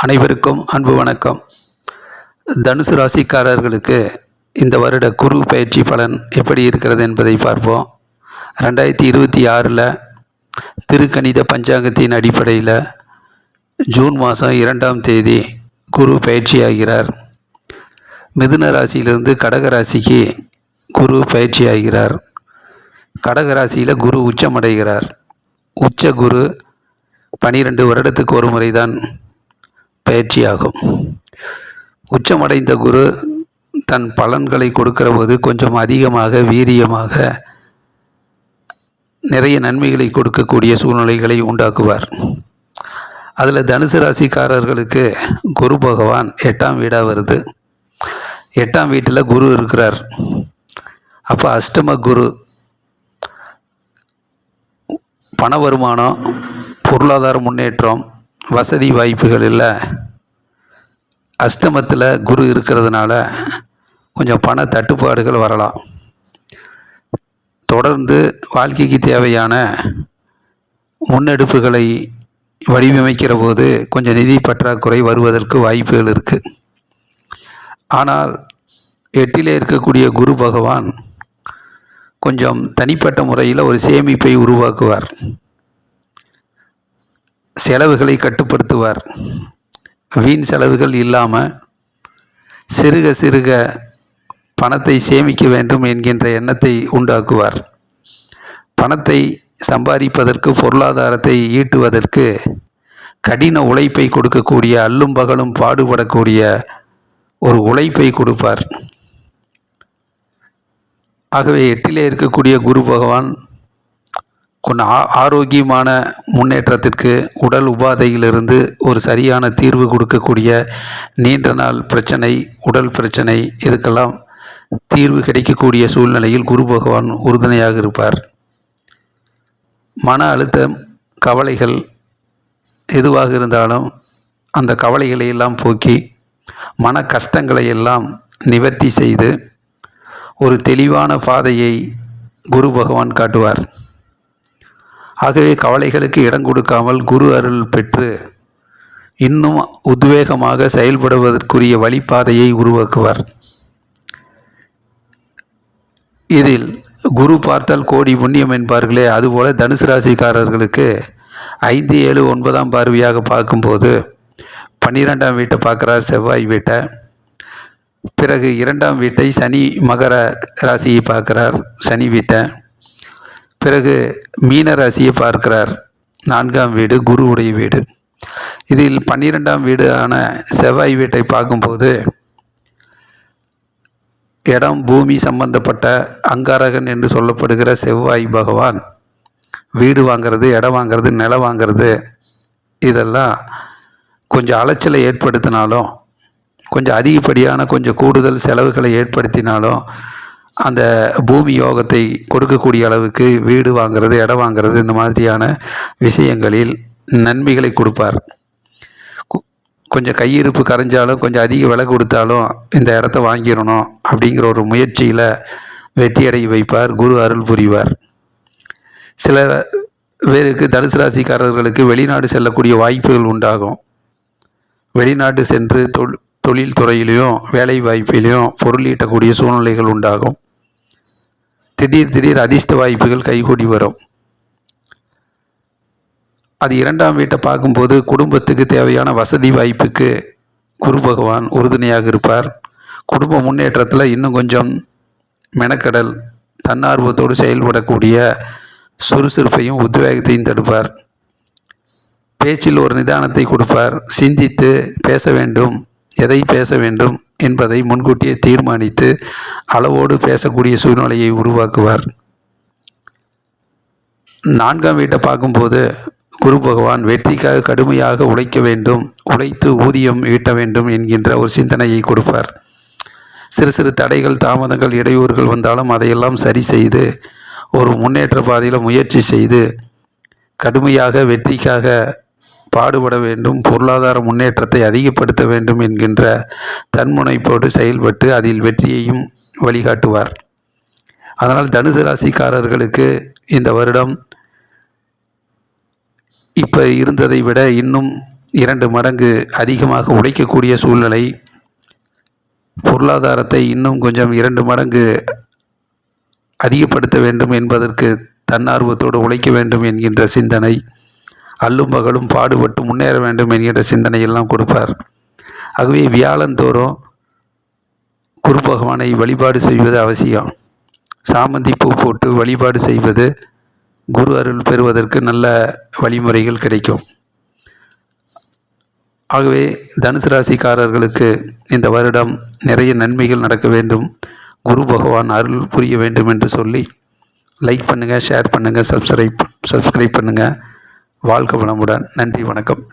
அனைவருக்கும் அன்பு வணக்கம். தனுசு ராசிக்காரர்களுக்கு இந்த வருட குரு பயிற்சி பலன் எப்படி இருக்கிறது என்பதை பார்ப்போம். 2026 திருக்கணித பஞ்சாங்கத்தின் அடிப்படையில் ஜூன் மாதம் 2ஆம் தேதி குரு பயிற்சியாகிறார். மிதுன ராசியிலிருந்து கடக ராசிக்கு குரு பயிற்சியாகிறார். கடக ராசியில் குரு உச்சமடைகிறார். உச்ச குரு 12 வருடத்துக்கு ஒரு முறைதான் பயிற்சியாகும். உச்சமடைந்த குரு தன் பலன்களை கொடுக்கிற போது கொஞ்சம் அதிகமாக வீரியமாக நிறைய நன்மைகளை கொடுக்கக்கூடிய சூழ்நிலைகளை உண்டாக்குவார். அதில் தனுசு ராசிக்காரர்களுக்கு குரு பகவான் 8ஆம் வீடாக வருது. 8ஆம் வீட்டில் குரு இருக்கிறார். அப்போ அஷ்டம குரு பண வருமானம், பொருளாதார முன்னேற்றம், வசதி வாய்ப்புகள் இல்லை. அஷ்டமத்தில் குரு இருக்கிறதுனால கொஞ்சம் பண தட்டுப்பாடுகள் வரலாம். தொடர்ந்து வாழ்க்கைக்கு தேவையான முன்னெடுப்புகளை வடிவமைக்கிற போது கொஞ்சம் நிதி பற்றாக்குறை வருவதற்கு வாய்ப்புகள் இருக்குது. ஆனால் 8ல் இருக்கக்கூடிய குரு பகவான் கொஞ்சம் தனிப்பட்ட முறையில் ஒரு சேமிப்பை உருவாக்குவார். செலவுகளை கட்டுப்படுத்துவார். வீண் செலவுகள் இல்லாமல் சிறுக சிறுக பணத்தை சேமிக்க வேண்டும் என்கின்ற எண்ணத்தை உண்டாக்குவார். பணத்தை சம்பாதிப்பதற்கு, பொருளாதாரத்தை ஈட்டுவதற்கு கடின உழைப்பை கொடுக்கக்கூடிய, அல்லும் பகலும் பாடுபடக்கூடிய ஒரு உழைப்பை கொடுப்பார். ஆகவே 8ல் இருக்கக்கூடிய குரு பகவான் கொஞ்சம் ஆரோக்கியமான முன்னேற்றத்திற்கு, உடல் உபாதையிலிருந்து ஒரு சரியான தீர்வு கொடுக்கக்கூடிய நீண்ட நாள் பிரச்சனை, உடல் பிரச்சனை, இதுக்கெல்லாம் தீர்வு கிடைக்கக்கூடிய சூழ்நிலையில் குரு பகவான் உறுதுணையாக இருப்பார். மன அழுத்தம், கவலைகள் எதுவாக இருந்தாலும் அந்த கவலைகளை எல்லாம் போக்கி மன கஷ்டங்களை எல்லாம் நிவர்த்தி செய்து ஒரு தெளிவான பாதையை குரு பகவான் காட்டுவார். ஆகவே கவலைகளுக்கு இடம் கொடுக்காமல் குரு அருள் பெற்று இன்னும் உத்வேகமாக செயல்படுவதற்குரிய வழிபாதையை உருவாக்குவார். இதில் குரு பார்த்தால் கோடி புண்ணியம் என்பார்களே, அதுபோல தனுசு ராசிக்காரர்களுக்கு 5, 7, 9ஆம் பார்வையாக பார்க்கும்போது 12ஆம் வீட்டை பார்க்குறார், செவ்வாய் வீட்டை. பிறகு 2ஆம் வீட்டை சனி, மகர ராசியை பார்க்கிறார், சனி வீட்டை. பிறகு மீன ராசியை பார்க்கிறார், 4ஆம் வீடு, குருவுடைய வீடு. இதில் 12ஆம் வீடு ஆன செவ்வாய் வீட்டை பார்க்கும்போது இடம், பூமி சம்பந்தப்பட்ட அங்காரகன் என்று சொல்லப்படுகிற செவ்வாய் பகவான் வீடு வாங்கிறது, இடம் வாங்கிறது, நிலம் வாங்கிறது, இதெல்லாம் கொஞ்சம் அலைச்சலை ஏற்படுத்தினாலும், கொஞ்சம் அதிகப்படியான கொஞ்சம் கூடுதல் செலவுகளை ஏற்படுத்தினாலும் அந்த பூமி யோகத்தை கொடுக்கக்கூடிய அளவுக்கு வீடு வாங்கிறது, இடம் வாங்கிறது, இந்த மாதிரியான விஷயங்களில் நன்மைகளை கொடுப்பார். கொஞ்சம் கையிருப்பு கரைஞ்சாலும், கொஞ்சம் அதிக விலை கொடுத்தாலும் இந்த இடத்த வாங்கிடணும் அப்படிங்கிற ஒரு முயற்சியில் வெற்றியடை வைப்பார், குரு அருள் புரிவார். சில பேருக்கு, தனுசு ராசிக்காரர்களுக்கு வெளிநாடு செல்லக்கூடிய வாய்ப்புகள் உண்டாகும். வெளிநாடு சென்று தொழில் துறையிலையும் வேலை வாய்ப்பிலையும் பொருள் ஈட்டக்கூடிய சூழ்நிலைகள் உண்டாகும். திடீர் அதிர்ஷ்ட வாய்ப்புகள் கைகூடி வரும். அது 2ஆம் வீட்டை பார்க்கும்போது குடும்பத்துக்கு தேவையான வசதி வாய்ப்புக்கு குரு பகவான் உறுதுணையாக இருப்பார். குடும்ப முன்னேற்றத்தில் இன்னும் கொஞ்சம் மெனக்கடல், தன்னார்வத்தோடு செயல்படக்கூடிய சுறுசுறுப்பையும் உத்வேகத்தையும் தடுப்பார். பேச்சில் ஒரு நிதானத்தை கொடுப்பார். சிந்தித்து பேச வேண்டும், எதை பேச வேண்டும் என்பதை முன்கூட்டியே தீர்மானித்து அளவோடு பேசக்கூடிய சூழ்நிலையை உருவாக்குவார். 4ஆம் வீட்டை பார்க்கும்போது குரு பகவான் வெற்றிக்காக கடுமையாக உழைக்க வேண்டும், உழைத்து ஊதியம் ஈட்ட வேண்டும் என்கின்ற ஒரு சிந்தனையை கொடுப்பார். சிறு சிறு தடைகள், தாமதங்கள், இடையூறுகள் வந்தாலும் அதையெல்லாம் சரி செய்து ஒரு முன்னேற்ற பாதையில் முயற்சி செய்து கடுமையாக வெற்றிக்காக பாடுபட வேண்டும், பொருளாதார முன்னேற்றத்தை அதிகப்படுத்த வேண்டும் என்கின்ற தன்முனைப்போடு செயல்பட்டு அதில் வெற்றியையும் வழிகாட்டுவார். அதனால் தனுசு ராசிக்காரர்களுக்கு இந்த வருடம் இப்போ இருந்ததை விட இன்னும் 2 மடங்கு அதிகமாக உழைக்கக்கூடிய சூழ்நிலை, பொருளாதாரத்தை இன்னும் கொஞ்சம் 2 மடங்கு அதிகப்படுத்த வேண்டும் என்பதற்கு தன்னார்வத்தோடு உழைக்க வேண்டும் என்கின்ற சிந்தனை, அல்லும் பகலும் பாடுபட்டு முன்னேற வேண்டும் என்கின்ற சிந்தனையெல்லாம் கொடுப்பார். ஆகவே வியாழந்தோறும் குரு பகவானை வழிபாடு செய்வது அவசியம். சாமந்தி பூ போட்டு வழிபாடு செய்வது குரு அருள் பெறுவதற்கு நல்ல வழிமுறைகள் கிடைக்கும். ஆகவே தனுசு ராசிக்காரர்களுக்கு இந்த வருடம் நிறைய நன்மைகள் நடக்க வேண்டும், குரு பகவான் அருள் புரிய வேண்டும் என்று சொல்லி லைக் பண்ணுங்கள், ஷேர் பண்ணுங்கள், சப்ஸ்கிரைப் பண்ணுங்கள். வாழ்க வளமுடன். நன்றி, வணக்கம்.